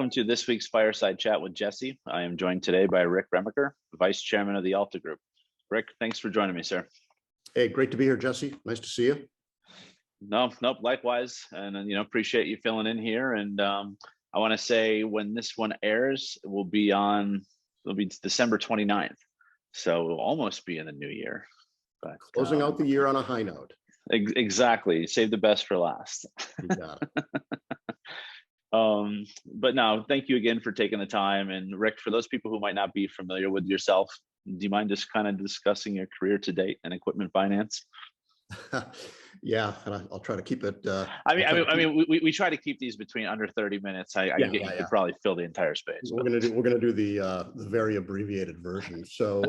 everyone to this week's Fireside Chat with Jesse. I am joined today by Rick Remiker, Vice Chairman of the Alta Group. Rick, thanks for joining me, sir. Hey, great to be here, Jesse. Nice to see you. Nope, likewise. And, appreciate you filling in here. And I want to say when this one airs, it'll be December 29th. So we'll almost be in the new year. But closing out the year on a high note. Exactly. Save the best for last. You got it. But no, thank you again for taking the time. And Rick, for those people who might not be familiar with yourself, do you mind just kind of discussing your career to date in equipment finance? Yeah, and I'll try to keep it. We try to keep these between under 30 minutes. I get you could probably fill the entire space. We're gonna do the very abbreviated version. So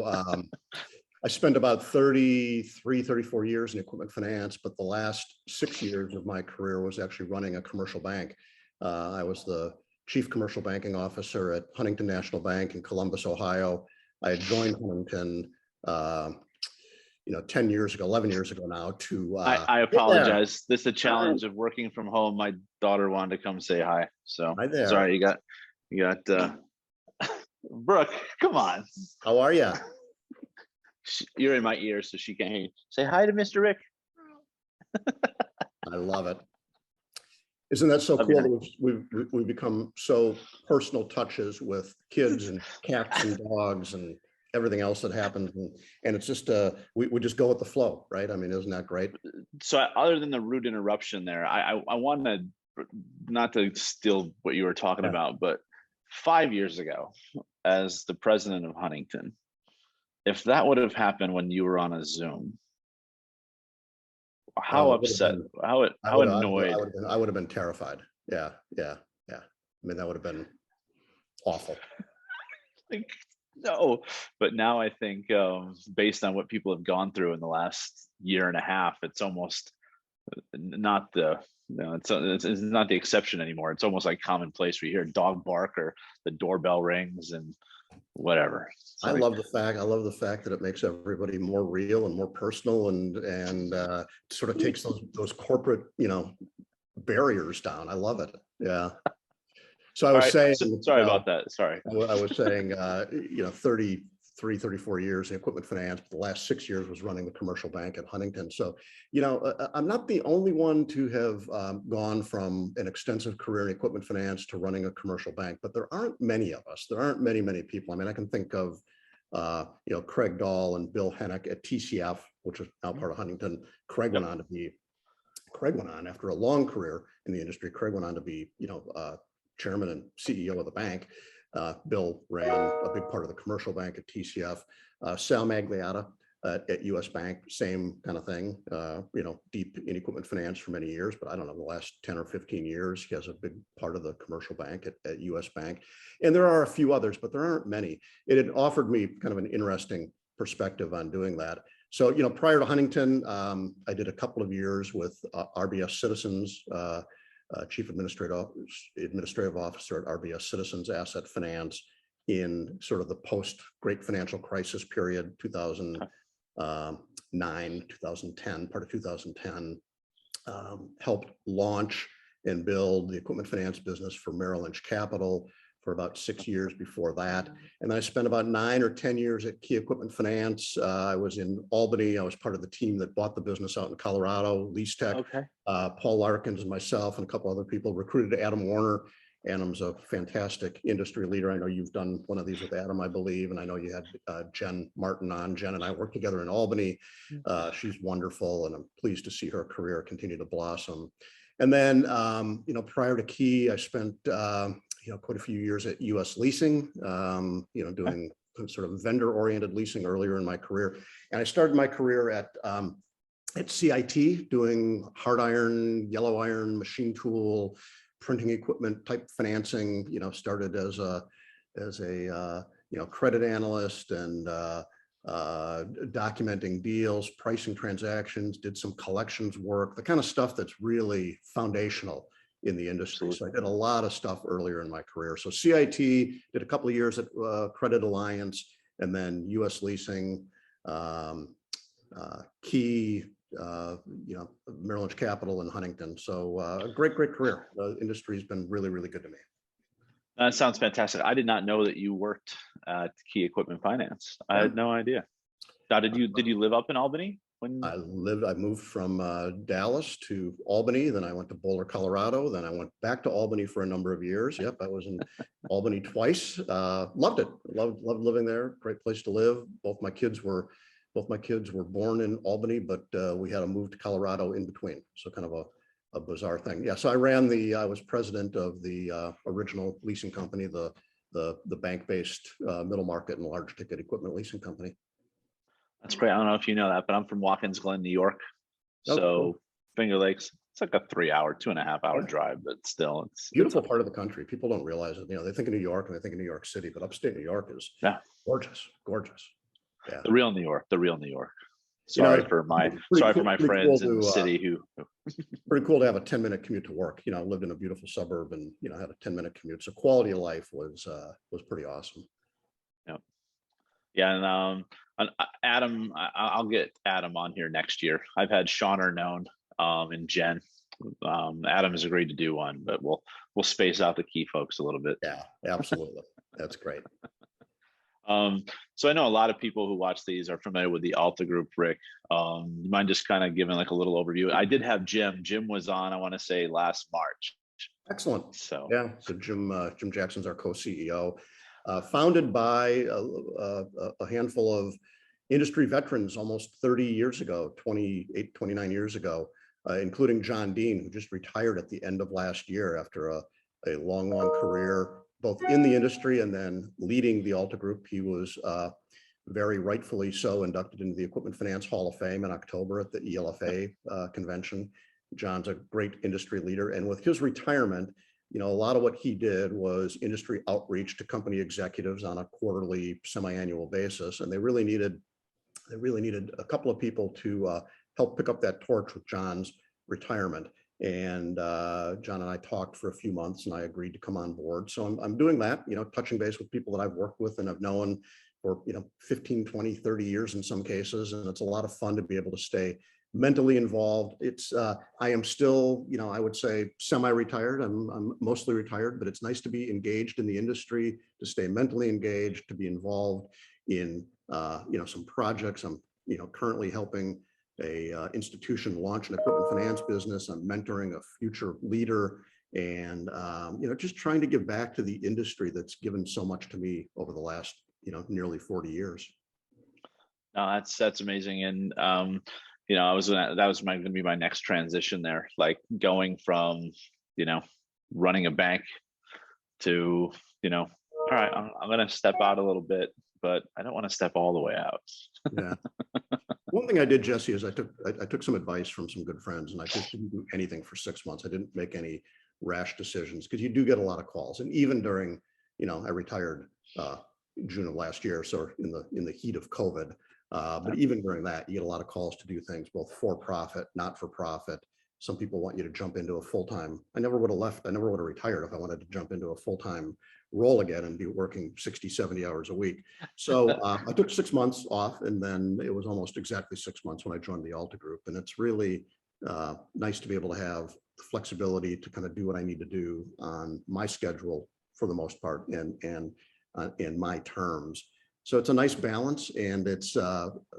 I spent about 34 years in equipment finance, but the last 6 years of my career was actually running a commercial bank. I was the chief commercial banking officer at Huntington National Bank in Columbus, Ohio. I had joined Huntington 10 years ago, 11 years ago now to I apologize. This is a challenge of working from home. My daughter wanted to come say hi. So hi there. Sorry, you got Brooke, come on. How are you? You're in my ear, so she can't hear you. Say hi to Mr. Rick. I love it. Isn't that so cool? We've become so personal touches with kids and cats and dogs and everything else that happens, and it's just we just go with the flow, right? I mean, isn't that great? So other than the rude interruption there, I want to not to steal what you were talking about, but 5 years ago, as the president of Huntington, if that would have happened when you were on a Zoom, how upset, how annoyed? I would have been terrified. Yeah. I mean, that would have been awful. No, but now I think based on what people have gone through in the last year and a half, it's almost not it's not the exception anymore. It's almost like commonplace. We hear a dog bark or the doorbell rings and whatever. I love the fact that it makes everybody more real and more personal and sort of takes those corporate barriers down. I love it. Yeah. So I was saying, sorry about that. Sorry. I was saying, 34 years in equipment finance, but the last 6 years was running the commercial bank at Huntington. So, I'm not the only one to have gone from an extensive career in equipment finance to running a commercial bank, but there aren't many of us. There aren't many people. I mean, I can think of, Craig Dahl and Bill Hennick at TCF, which is now part of Huntington. Craig went on after a long career in the industry. Craig went on to be, chairman and CEO of the bank. Bill ran a big part of the commercial bank at TCF. Sal Magliotta at US Bank, same kind of thing, deep in equipment finance for many years, but I don't know, the last 10 or 15 years, he has a big part of the commercial bank at US Bank. And there are a few others, but there aren't many. It had offered me kind of an interesting perspective on doing that. So, prior to Huntington, I did a couple of years with RBS Citizens, Chief Administrative Officer at RBS Citizens Asset Finance in sort of the post-Great Financial Crisis period, 2009, 2010, part of 2010, helped launch and build the equipment finance business for Merrill Lynch Capital for about 6 years before that. And then I spent about 9 or 10 years at Key Equipment Finance. I was in Albany. I was part of the team that bought the business out in Colorado, Lease Tech. Okay. Paul Larkins and myself and a couple other people recruited Adam Warner. Adam's a fantastic industry leader. I know you've done one of these with Adam, I believe, and I know you had Jen Martin on. Jen and I worked together in Albany. She's wonderful, and I'm pleased to see her career continue to blossom. And then, prior to Key, I spent quite a few years at US Leasing, doing sort of vendor-oriented leasing earlier in my career. And I started my career at CIT, doing hard iron, yellow iron, machine tool, printing equipment type financing. Started as a credit analyst and documenting deals, pricing transactions, did some collections work, the kind of stuff that's really foundational in the industry. So I did a lot of stuff earlier in my career. So CIT, did a couple of years at Credit Alliance, and then US Leasing, Key, Merrill Lynch Capital and Huntington. So a great career. The industry's been really, really good to me. That sounds fantastic. I did not know that you worked at Key Equipment Finance. I Yeah. had no idea. Now, did you live up in Albany when? I moved from Dallas to Albany, then I went to Boulder, Colorado, then I went back to Albany for a number of years. Yep, I was in Albany twice. Loved it. Loved living there. Great place to live. Both my kids were born in Albany, but we had to move to Colorado in between. So kind of a bizarre thing. Yeah. So I was president of the original leasing company, the bank-based middle market and large ticket equipment leasing company. That's great. I don't know if you know that, but I'm from Watkins Glen, New York. Oh, cool. So Finger Lakes, it's like a 3 hour, 2.5 hour Yeah. drive, but still Beautiful part of the country. People don't realize it. They think of New York and they think of New York City, but upstate New York is yeah, gorgeous, gorgeous. Yeah. the real New York, the real New York. You know, Sorry it's for my pretty friends cool in the to, city who pretty cool to have a 10-minute commute to work. I lived in a beautiful suburb and, had a 10-minute commute. So quality of life was pretty awesome. yeah. Yeah, and Adam, I'll get Adam on here next year. I've had Sean Arnone and Jen. Adam has agreed to do one, but we'll space out the key folks a little bit. Yeah, absolutely. That's great. So I know a lot of people who watch these are familiar with the Alta Group. Rick, you mind just kind of giving like a little overview? I did have Jim. Jim was on, I want to say, last March. Excellent. So yeah, so Jim Jackson's our co-CEO, founded by a handful of industry veterans almost 30 years ago, 28, 29 years ago, including John Dean, who just retired at the end of last year after a long career, both in the industry and then leading the Alta Group. He was very rightfully so inducted into the Equipment Finance Hall of Fame in October at the ELFA convention. John's a great industry leader. And with his retirement, a lot of what he did was industry outreach to company executives on a quarterly, semi-annual basis. And they really needed a couple of people to help pick up that torch with John's retirement. And John and I talked for a few months and I agreed to come on board. So I'm doing that, touching base with people that I've worked with and I've known for 15, 20, 30 years in some cases. And it's a lot of fun to be able to stay mentally involved. I am still, I would say semi-retired. I'm mostly retired, but it's nice to be engaged in the industry, to stay mentally engaged, to be involved in, some projects. I'm, currently helping a institution launch an equipment finance business. I'm mentoring a future leader and, just trying to give back to the industry that's given so much to me over the last, nearly 40 years. no, that's amazing. And that was going to be my next transition there, like going from, running a bank to, all right, I'm going to step out a little bit, but I don't want to step all the way out. Yeah. One thing I did, Jesse, is I took some advice from some good friends and I just didn't do anything for 6 months. I didn't make any rash decisions because you do get a lot of calls. And even during, I retired June of last year, so in the heat of COVID. But even during that, you get a lot of calls to do things both for profit, not for profit. Some people want you to jump into a full-time. I never would have left. I never would have retired if I wanted to jump into a full-time role again and be working 60, 70 hours a week. So I took 6 months off and then it was almost exactly 6 months when I joined the Alta Group. And it's really nice to be able to have the flexibility to kind of do what I need to do on my schedule for the most part and in my terms. So it's a nice balance and it's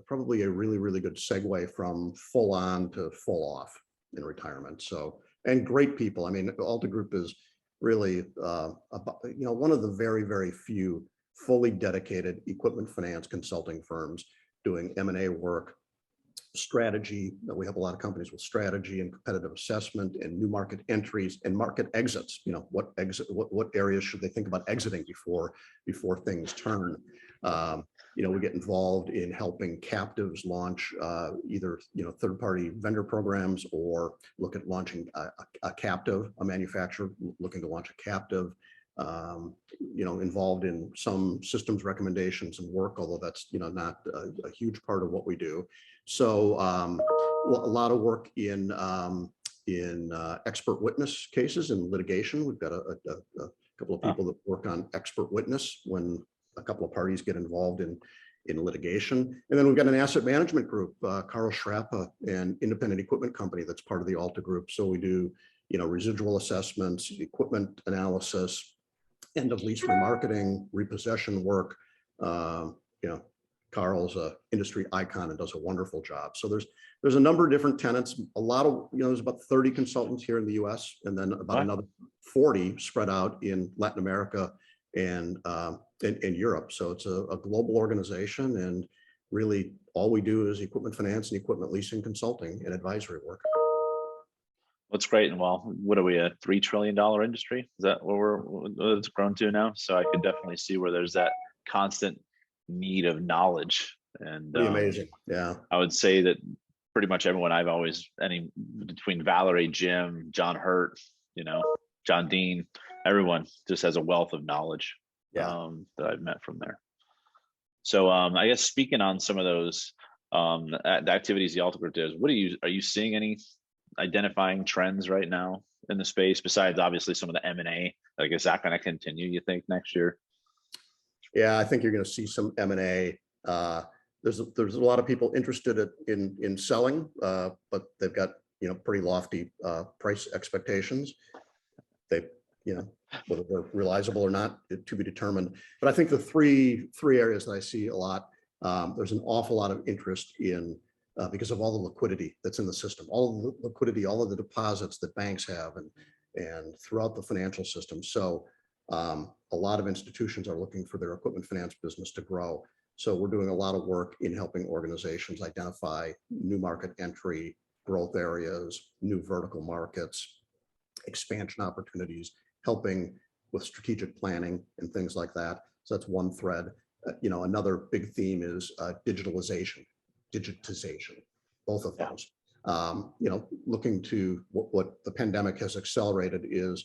probably a really, really good segue from full on to full off in retirement. So, and great people. I mean, Alta Group is really, one of the very, very few fully dedicated equipment finance consulting firms doing M&A work, strategy. We have a lot of companies with strategy and competitive assessment and new market entries and market exits. What areas should they think about exiting before things turn? We get involved in helping captives launch either third-party vendor programs or look at launching a captive, a manufacturer looking to launch a captive. Involved in some systems recommendations and work, although that's not a huge part of what we do. So a lot of work in expert witness cases and litigation. We've got a couple of people that work on expert witness when a couple of parties get involved in litigation. And then we've got an asset management group, Carl Schrappa, an independent equipment company that's part of the Alta Group. So we do residual assessments, equipment analysis, end of lease remarketing, repossession work. You know, Carl's a industry icon and does a wonderful job. So there's a number of different tenants. A lot of, you know, there's about 30 consultants here in the U.S. and then about another 40 spread out in Latin America and in Europe. So it's a global organization, and really all we do is equipment finance and equipment leasing, consulting, and advisory work. That's great. And well, what are we, a $3 trillion industry? Is that what it's grown to now? So I could definitely see where there's that constant need of knowledge. And Pretty amazing. Yeah. I would say that pretty much everyone I've always, between Valerie, Jim, John Hurt, you know, John Dean, everyone just has a wealth of knowledge that I've met from there. So I guess speaking on some of those the activities the Alta Group does, are you seeing any identifying trends right now in the space besides obviously some of the M&A? Like, is that going to continue, you think, next year? Yeah, I think you're going to see some M&A. There's a lot of people interested in selling, but they've got, you know, pretty lofty price expectations. They, you know, whether they're realizable or not, to be determined. But I think the three areas that I see a lot, there's an awful lot of interest in because of all the liquidity that's in the system, all of the liquidity, all of the deposits that banks have, and throughout the financial system. So a lot of institutions are looking for their equipment finance business to grow. So we're doing a lot of work in helping organizations identify new market entry, growth areas, new vertical markets, expansion opportunities, helping with strategic planning and things like that. So that's one thread. You know, another big theme is digitalization, both of those. You know, looking to what the pandemic has accelerated is,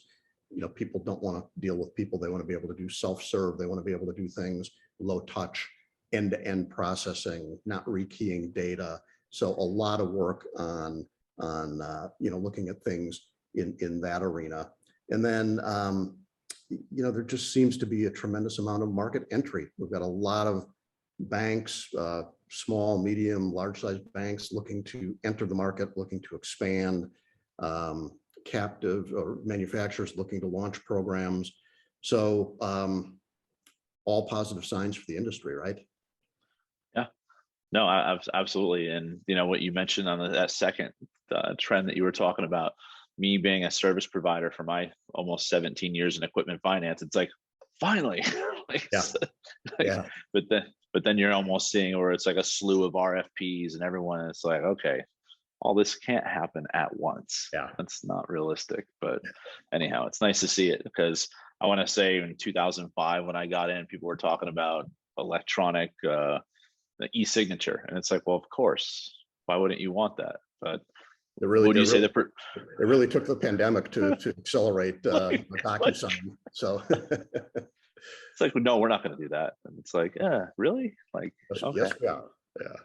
you know, people don't want to deal with people. They want to be able to do self-serve. They want to be able to do things low touch, end-to-end processing, not rekeying data. So a lot of work on you know, looking at things in that arena. And then you know, there just seems to be a tremendous amount of market entry. We've got a lot of banks, small, medium, large-sized banks looking to enter the market, looking to expand, captive or manufacturers looking to launch programs. So all positive signs for the industry, right? Yeah, no, absolutely. And you know what you mentioned on that second trend that you were talking about, me being a service provider for my almost 17 years in equipment finance, it's like, finally, like, yeah. But then you're almost seeing where it's like a slew of RFPs and everyone, it's like, okay, all this can't happen at once. Yeah. That's not realistic. But anyhow, it's nice to see it, because I want to say in 2005, when I got in, people were talking about electronic e-signature. And it's like, well, of course, why wouldn't you want that? But It really, would you say it really took the pandemic to accelerate DocuSign. So it's like, no, we're not going to do that. And it's like, yeah, really? Like, okay. Yes, we are.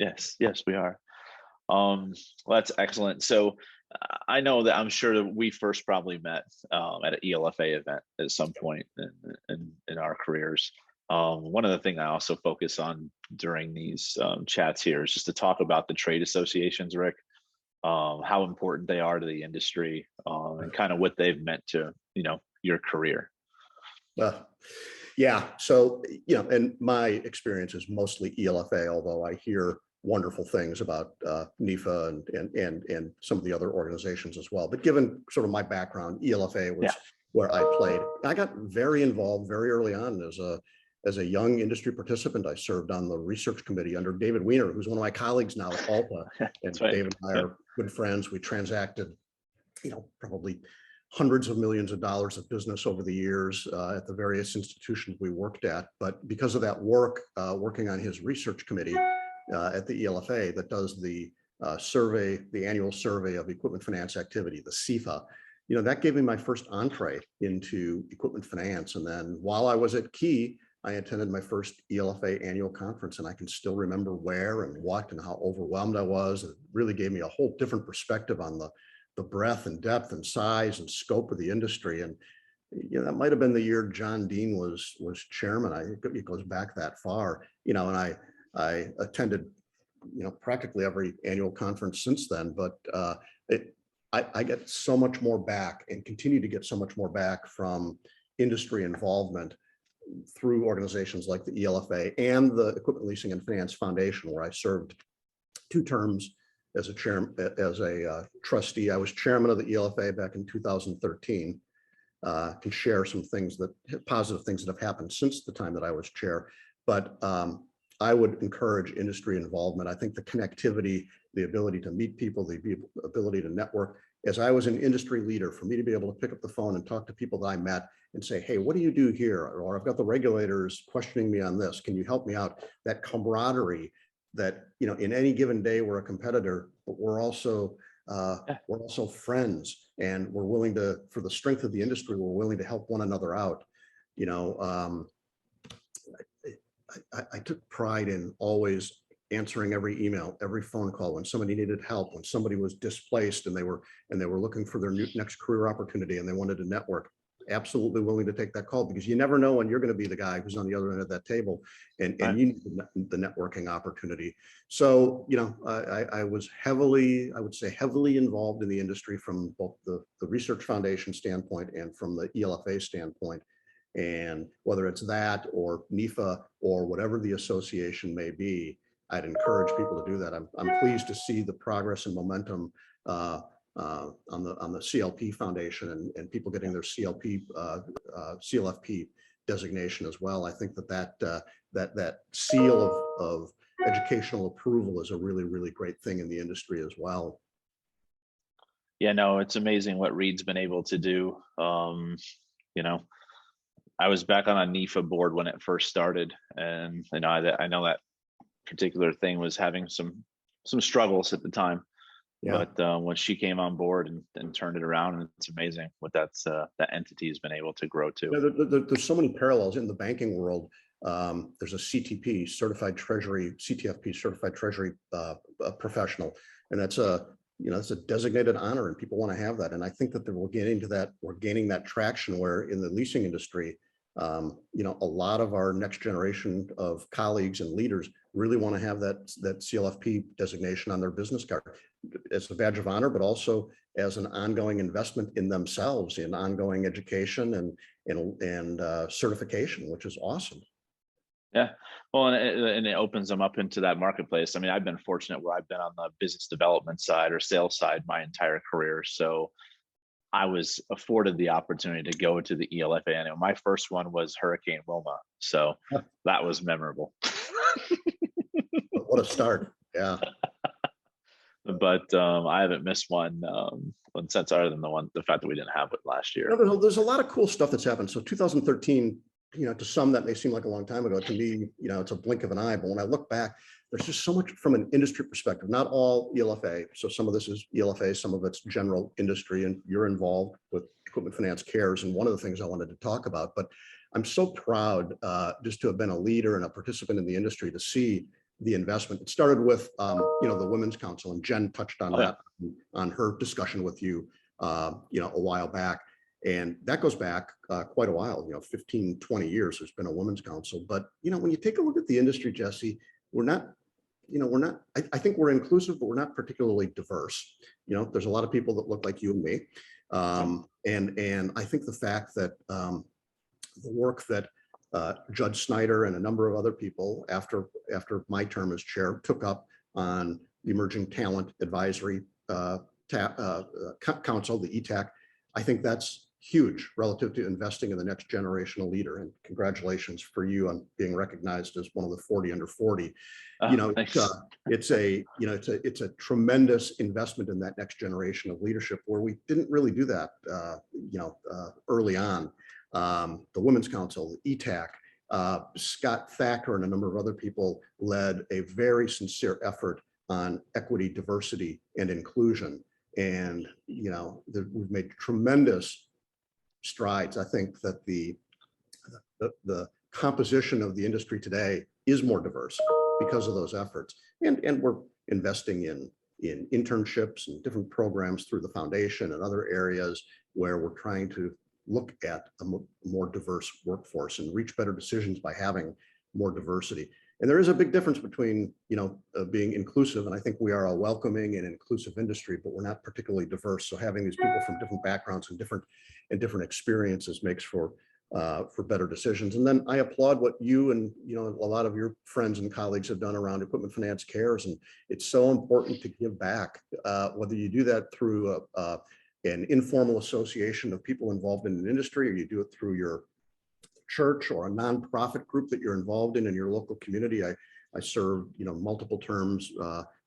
Yeah. Yes, we are. Well, that's excellent. So I know that I'm sure that we first probably met at an ELFA event at some point in our careers. One of the things I also focus on during these chats here is just to talk about the trade associations, Rick, how important they are to the industry, and kind of what they've meant to, you know, your career. Yeah. So, you know, and my experience is mostly ELFA, although I hear wonderful things about NIFA and some of the other organizations as well. But given sort of my background, ELFA was where I played. I got very involved very early on as a young industry participant. I served on the research committee under David Weiner, who's one of my colleagues now at Alta. And right. David and I are good friends. We transacted, you know, probably hundreds of millions of dollars of business over the years at the various institutions we worked at. But because of that work, working on his research committee at the ELFA that does the survey, the annual survey of equipment finance activity, the CFA, you know, that gave me my first entree into equipment finance. And then while I was at Key, I attended my first ELFA annual conference, and I can still remember where and what and how overwhelmed I was. It really gave me a whole different perspective on the breadth and depth and size and scope of the industry. And you know, that might have been the year John Dean was chairman. I think it goes back that far. You know, and I attended, you know, practically every annual conference since then. But I get so much more back and continue to get so much more back from industry involvement through organizations like the ELFA and the Equipment Leasing and Finance Foundation, where I served 2 terms as a trustee. I was chairman of the ELFA back in 2013. Can share some things positive things that have happened since the time that I was chair. But I would encourage industry involvement. I think the connectivity, the ability to meet people, the ability to network. As I was an industry leader, for me to be able to pick up the phone and talk to people that I met and say, hey, what do you do here? Or I've got the regulators questioning me on this. Can you help me out? That camaraderie that, in any given day, we're a competitor, but we're also friends, and we're willing to, for the strength of the industry, we're willing to help one another out. I took pride in always answering every email, every phone call when somebody needed help, when somebody was displaced and they were looking for their next career opportunity and they wanted to network. Absolutely willing to take that call, because you never know when you're going to be the guy who's on the other end of that table, and you need the networking opportunity. So, I was heavily involved in the industry from both the Research Foundation standpoint and from the ELFA standpoint. And whether it's that or NEFA or whatever the association may be, I'd encourage people to do that. I'm pleased to see the progress and momentum on the CLP Foundation and people getting their CLFP designation as well. I think that seal of educational approval is a really, really great thing in the industry as well. Yeah, no, it's amazing what Reed's been able to do. I was back on a NEFA board when it first started, and I know that particular thing was having some struggles at the time. Yeah. But when she came on board and turned it around, it's amazing what that entity has been able to grow to. There's so many parallels in the banking world. There's a CTP, Certified Treasury, CTFP, Certified Treasury professional, and that's a designated honor, and people want to have that. And I think that we're gaining that traction where in the leasing industry, a lot of our next generation of colleagues and leaders really want to have that CLFP designation on their business card as a badge of honor, but also as an ongoing investment in themselves, in ongoing education and certification, which is awesome. Yeah, well, and it opens them up into that marketplace. I mean, I've been fortunate where I've been on the business development side or sales side my entire career. So I was afforded the opportunity to go to the ELFA. I know my first one was Hurricane Wilma, so that was memorable. What a start! Yeah. But I haven't missed one since, other than the fact that we didn't have it last year. There's a lot of cool stuff that's happened. So 2013, to some that may seem like a long time ago. To me, it's a blink of an eye. But when I look back, there's just so much from an industry perspective. Not all ELFA. So some of this is ELFA, some of it's general industry, and you're involved with Equipment Finance Cares. And one of the things I wanted to talk about, but I'm so proud just to have been a leader and a participant in the industry to see the investment. It started with, the Women's Council, and Jen touched on that on her discussion with you, a while back. And that goes back quite a while, 15, 20 years, there's been a Women's Council. But, when you take a look at the industry, Jesse, I think we're inclusive, but we're not particularly diverse. There's a lot of people that look like you and me. And I think the fact that the work that Judge Snyder and a number of other people after my term as chair took up on the Emerging Talent Advisory Council, the ETAC, I think that's huge relative to investing in the next generational leader. And congratulations for you on being recognized as one of the 40 under 40. It's a tremendous investment in that next generation of leadership, where we didn't really do that, early on. The Women's Council, the ETAC, Scott Thacker and a number of other people led a very sincere effort on equity, diversity, and inclusion. And, we've made tremendous strides. I think that the composition of the industry today is more diverse because of those efforts. And we're investing in internships and different programs through the foundation and other areas where we're trying to look at a more diverse workforce and reach better decisions by having more diversity. And there is a big difference between, being inclusive, and I think we are a welcoming and inclusive industry, but we're not particularly diverse. So having these people from different backgrounds and different experiences makes for for better decisions. And then I applaud what you and a lot of your friends and colleagues have done around Equipment Finance Cares, and it's so important to give back. Whether you do that through an informal association of people involved in an industry, or you do it through your church or a nonprofit group that you're involved in your local community. I served multiple terms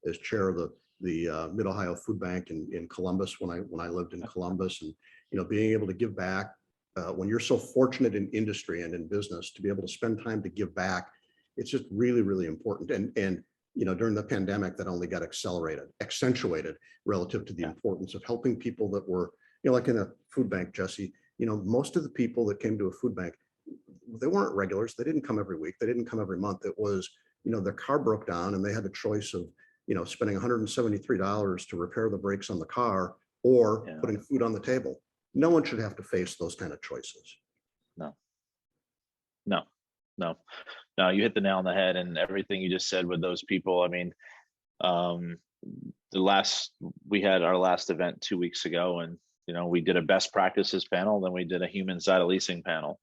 as chair of the Mid Ohio Food Bank in Columbus when I lived in Columbus, and being able to give back when you're so fortunate in industry and in business to be able to spend time to give back, it's just really, really important. And during the pandemic, that only got accentuated relative to the importance of helping people that were like in a food bank, Jesse. Most of the people that came to a food bank, they weren't regulars. They didn't come every week. They didn't come every month. It was, their car broke down and they had a choice of, spending $173 to repair the brakes on the car or putting food on the table. No one should have to face those kind of choices. No, no, no, no. You hit the nail on the head, and everything you just said with those people. I mean, we had our last event 2 weeks ago, and we did a best practices panel, then we did a human side of leasing panel.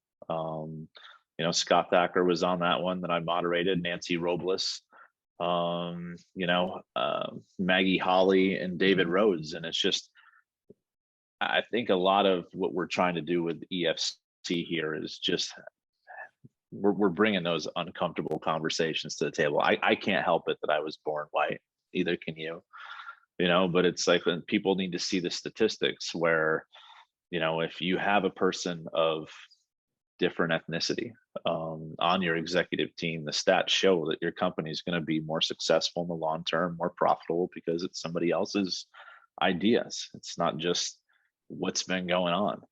Scott Thacker was on that one that I moderated, Nancy Robles, Maggie Holly and David Rhodes. And it's just, I think a lot of what we're trying to do with EFC here is just, we're bringing those uncomfortable conversations to the table. I can't help it that I was born white, either can you, but it's like when people need to see the statistics where, if you have a person of different ethnicity on your executive team, the stats show that your company is going to be more successful in the long term, more profitable, because it's somebody else's ideas. It's not just what's been going on.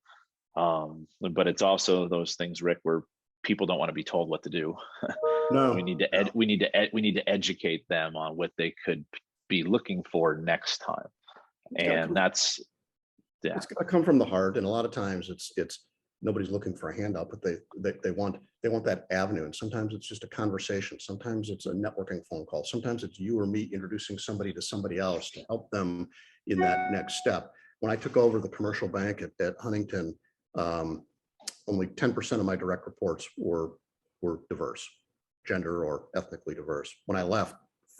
But it's also those things, Rick, where people don't want to be told what to do. No, we need to educate them on what they could be looking for next time. And that's it's going to come from the heart. And a lot of times it's nobody's looking for a handout, but they want that avenue. And sometimes it's just a conversation. Sometimes it's a networking phone call. Sometimes it's you or me introducing somebody to somebody else to help them in that next step. When I took over the commercial bank at Huntington, only 10% of my direct reports were diverse, gender or ethnically diverse. When I left,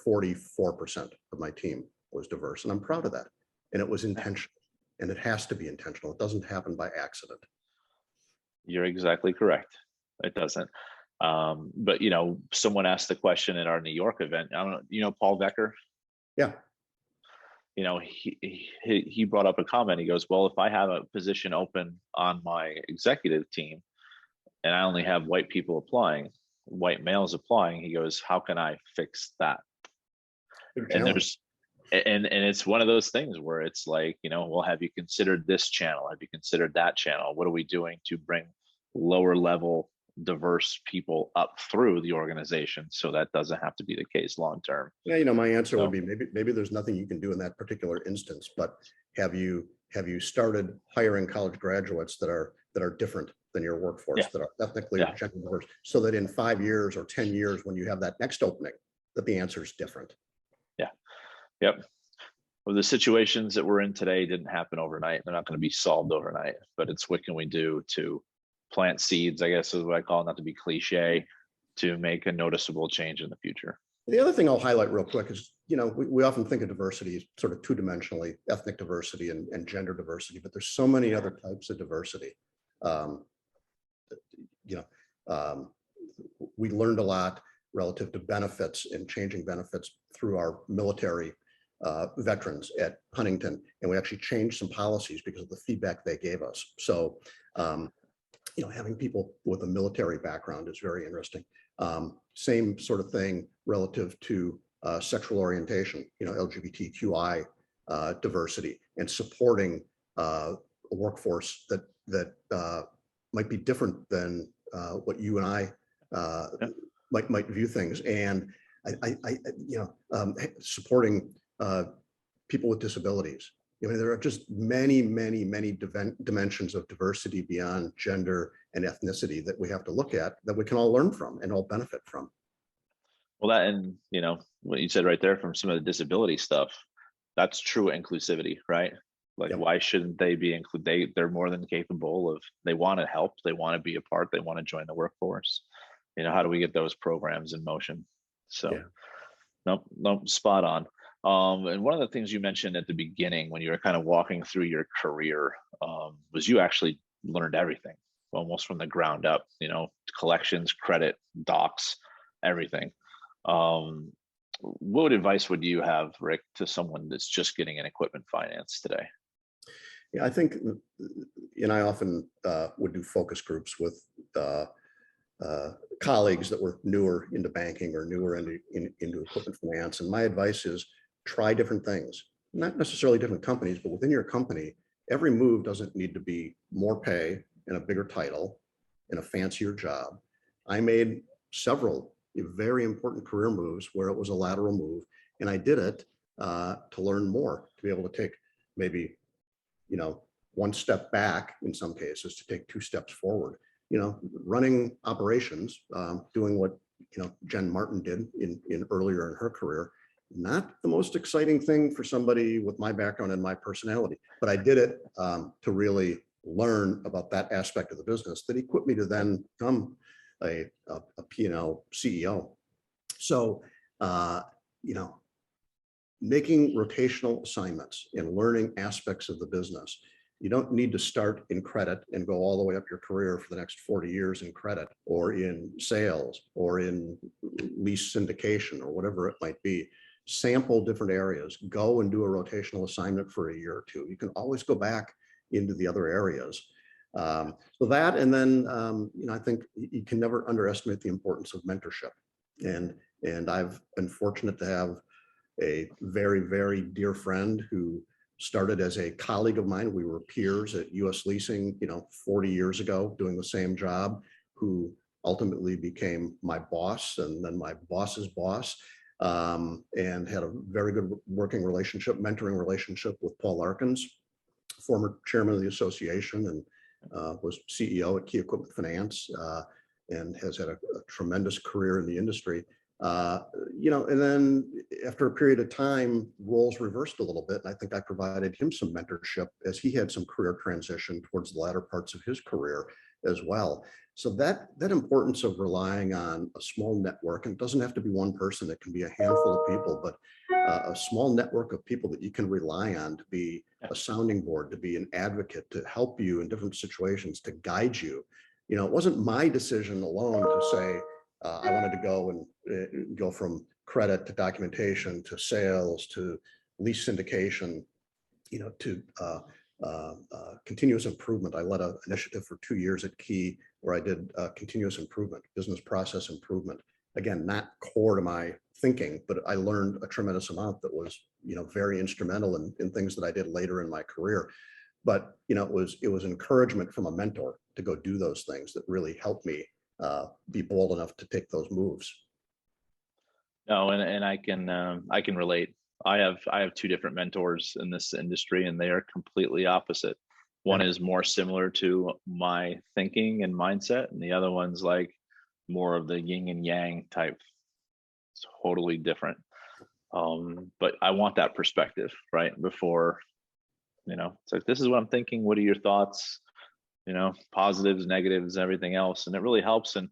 44% of my team was diverse. And I'm proud of that. And it was intentional. And it has to be intentional. It doesn't happen by accident. You're exactly correct. It doesn't. But someone asked the question at our New York event. I don't know, Paul Becker? Yeah. He brought up a comment. He goes, well, if I have a position open on my executive team and I only have white people applying, white males applying, he goes, how can I fix that? And it's one of those things where it's like, well, have you considered this channel? Have you considered that channel? What are we doing to bring lower level diverse people up through the organization so that doesn't have to be the case long term? Yeah, my answer would be maybe there's nothing you can do in that particular instance, but have you started hiring college graduates that are different than your workforce, that are ethnically or gender diverse, so that in 5 years or 10 years, when you have that next opening, that the answer is different? Yep. Well, the situations that we're in today didn't happen overnight. They're not going to be solved overnight, but it's what can we do to plant seeds, I guess is what I call it, not to be cliche, to make a noticeable change in the future. The other thing I'll highlight real quick is, we often think of diversity as sort of two-dimensionally, ethnic diversity and gender diversity, but there's so many other types of diversity. We learned a lot relative to benefits and changing benefits through our military veterans at Huntington, and we actually changed some policies because of the feedback they gave us. So, having people with a military background is very interesting. Same sort of thing relative to sexual orientation, LGBTQI diversity, and supporting a workforce that might be different than what you and I might view things. And supporting people with disabilities. There are just many dimensions of diversity beyond gender and ethnicity that we have to look at, that we can all learn from and all benefit from. Well, that, and what you said right there from some of the disability stuff, that's true inclusivity, right? Like, Yep. why shouldn't they be included? They're more than capable of, they want to help, they want to be a part, they want to join the workforce. How do we get those programs in motion? So Yeah. nope, nope, spot on. And one of the things you mentioned at the beginning when you were kind of walking through your career, was you actually learned everything almost from the ground up, collections, credit, docs, everything. Um, what advice would you have, Rick, to someone that's just getting in equipment finance today? Yeah, I think, and I often would do focus groups with colleagues that were newer into banking or newer into equipment finance. And my advice is try different things, not necessarily different companies, but within your company, every move doesn't need to be more pay and a bigger title and a fancier job. I made several very important career moves where it was a lateral move, and I did it to learn more, to be able to take maybe, one step back in some cases, to take two steps forward. Running operations, doing what Jen Martin did in earlier in her career, not the most exciting thing for somebody with my background and my personality, but I did it to really learn about that aspect of the business that equipped me to then become a P&L CEO. So, making rotational assignments and learning aspects of the business. You don't need to start in credit and go all the way up your career for the next 40 years in credit or in sales or in lease syndication or whatever it might be. Sample different areas, go and do a rotational assignment for a year or two. You can always go back into the other areas. So that, and then, I think you can never underestimate the importance of mentorship. And I've been fortunate to have a very, very dear friend who started as a colleague of mine. We were peers at US Leasing, 40 years ago, doing the same job, who ultimately became my boss and then my boss's boss, and had a very good working relationship, mentoring relationship with Paul Larkins, former chairman of the association, and was CEO at Key Equipment Finance, and has had a tremendous career in the industry. And then after a period of time, roles reversed a little bit. And I think I provided him some mentorship as he had some career transition towards the latter parts of his career as well. So that importance of relying on a small network, and it doesn't have to be one person, it can be a handful of people, but a small network of people that you can rely on to be a sounding board, to be an advocate, to help you in different situations, to guide you. It wasn't my decision alone to say, I wanted to go and go from credit to documentation to sales to lease syndication, to continuous improvement. I led an initiative for 2 years at Key where I did continuous improvement, business process improvement. Again, not core to my thinking, but I learned a tremendous amount that was, very instrumental in things that I did later in my career. But, it was encouragement from a mentor to go do those things that really helped me be bold enough to take those moves. No, and I can relate. I have two different mentors in this industry, and they are completely opposite. One is more similar to my thinking and mindset, and the other one's like more of the yin and yang type. It's totally different. But I want that perspective, right? Before, it's like, this is what I'm thinking. What are your thoughts? Positives, negatives, everything else. And it really helps. And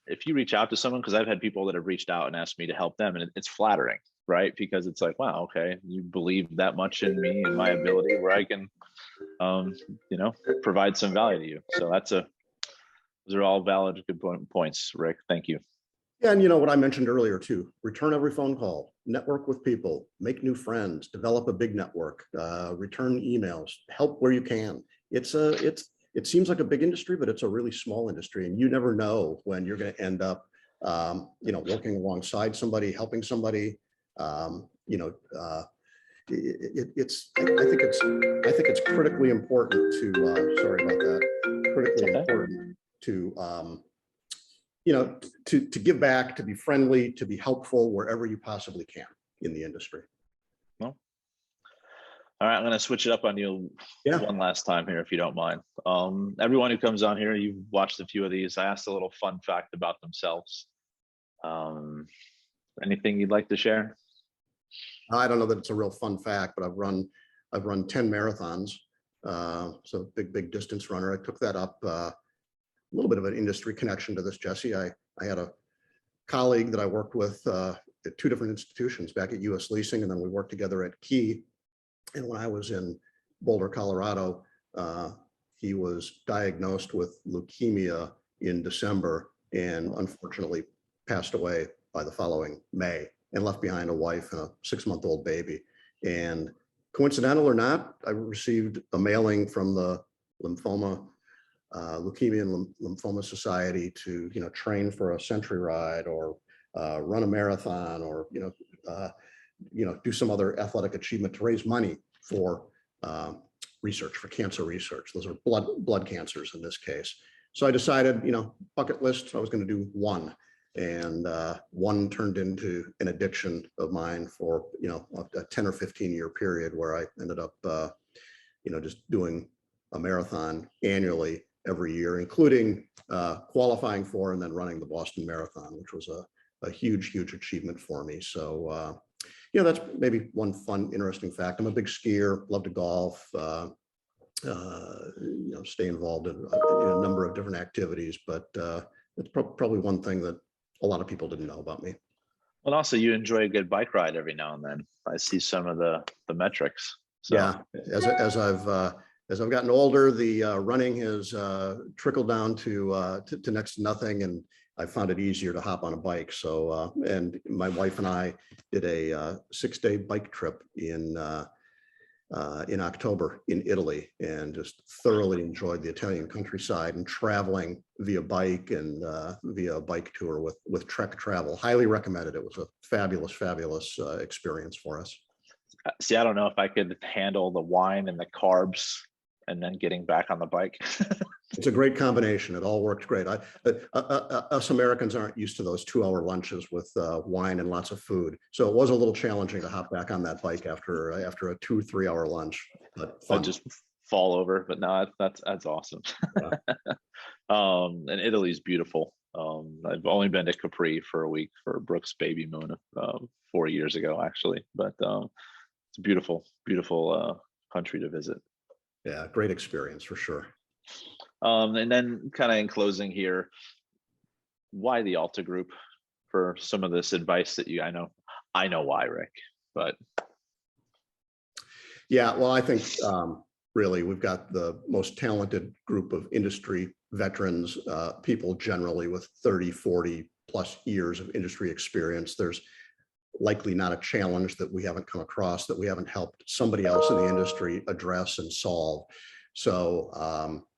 if you reach out to someone, because I've had people that have reached out and asked me to help them, and it's flattering, right? Because it's like, wow, okay, you believe that much in me and my ability where I can, provide some value to you. So those are all valid, good points, Rick. Thank you. Yeah, and what I mentioned earlier too, return every phone call, network with people, make new friends, develop a big network, return emails, help where you can. It seems like a big industry, but it's a really small industry, and you never know when you're going to end up, working alongside somebody, helping somebody. I think it's critically important to. Sorry about that. Critically important to. To give back, to be friendly, to be helpful wherever you possibly can in the industry. Well, all right, I'm going to switch it up on you one last time here, if you don't mind. Everyone who comes on here, you've watched a few of these. I asked a little fun fact about themselves. Anything you'd like to share? I don't know that it's a real fun fact, but I've run I've run 10 marathons. So big distance runner. I took that up, a little bit of an industry connection to this, Jesse. I had a colleague that I worked with at two different institutions, back at US Leasing, and then we worked together at Key. And when I was in Boulder, Colorado, he was diagnosed with leukemia in December and unfortunately passed away by the following May, and left behind a wife and a 6-month-old baby. And coincidental or not, I received a mailing from the Leukemia and Lymphoma Society to, train for a century ride, or run a marathon, or do some other athletic achievement to raise money for research, for cancer research. Those are blood cancers in this case. So I decided, bucket list, I was going to do one. And one turned into an addiction of mine for, a 10 or 15-year period, where I ended up, just doing a marathon annually every year, including qualifying for and then running the Boston Marathon, which was a huge achievement for me. So, that's maybe one fun, interesting fact. I'm a big skier, love to golf, stay involved in a number of different activities, but it's probably one thing that a lot of people didn't know about me. And also, you enjoy a good bike ride every now and then. I see some of the metrics. So. Yeah, as I've gotten older, the running has trickled down to next to nothing, and I found it easier to hop on a bike. So, and my wife and I did a 6-day bike trip in October in Italy, and just thoroughly enjoyed the Italian countryside and traveling via bike and via a bike tour with Trek Travel. Highly recommended. It was a fabulous experience for us. See, I don't know if I could handle the wine and the carbs and then getting back on the bike. It's a great combination. It all worked great. Us Americans aren't used to those 2-hour lunches with wine and lots of food. So it was a little challenging to hop back on that bike after a 2-3 hour lunch. But fun. I just fall over, but no, that's awesome. Yeah. And Italy's beautiful. I've only been to Capri for a week for Brooke's baby moon 4 years ago, actually. But it's a beautiful country to visit. Yeah, great experience for sure. And then kind of in closing here, why the Alta Group for some of this advice that I know why, Rick, but. Yeah, well, I think really we've got the most talented group of industry veterans, people generally with 30, 40 plus years of industry experience. There's likely not a challenge that we haven't come across that we haven't helped somebody else in the industry address and solve. So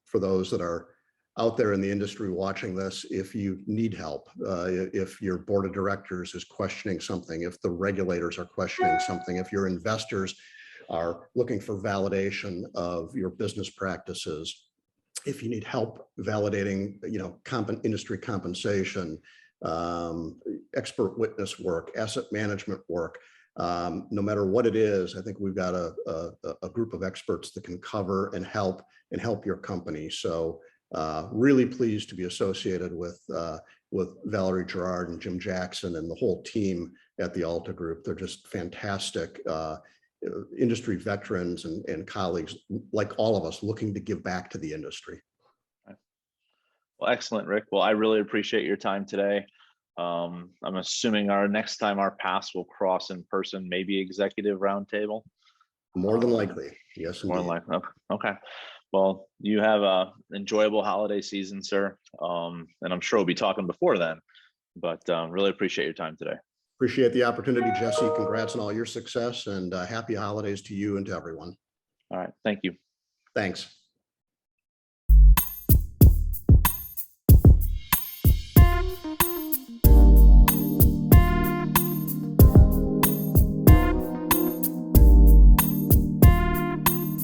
for those that are out there in the industry watching this, if you need help, if your board of directors is questioning something, if the regulators are questioning something, if your investors are looking for validation of your business practices, if you need help validating, industry compensation, expert witness work, asset management work, no matter what it is, I think we've got a group of experts that can cover and help your company. So really pleased to be associated with Valerie Gerard and Jim Jackson and the whole team at the Alta Group. They're just fantastic industry veterans and colleagues like all of us looking to give back to the industry. Well, excellent, Rick. Well, I really appreciate your time today. I'm assuming next time our paths will cross in person, maybe executive roundtable. More than likely, yes. More than likely. Okay. Well, you have a enjoyable holiday season, sir. And I'm sure we'll be talking before then. But really appreciate your time today. Appreciate the opportunity, Jesse. Congrats on all your success, and happy holidays to you and to everyone. All right. Thank you. Thanks.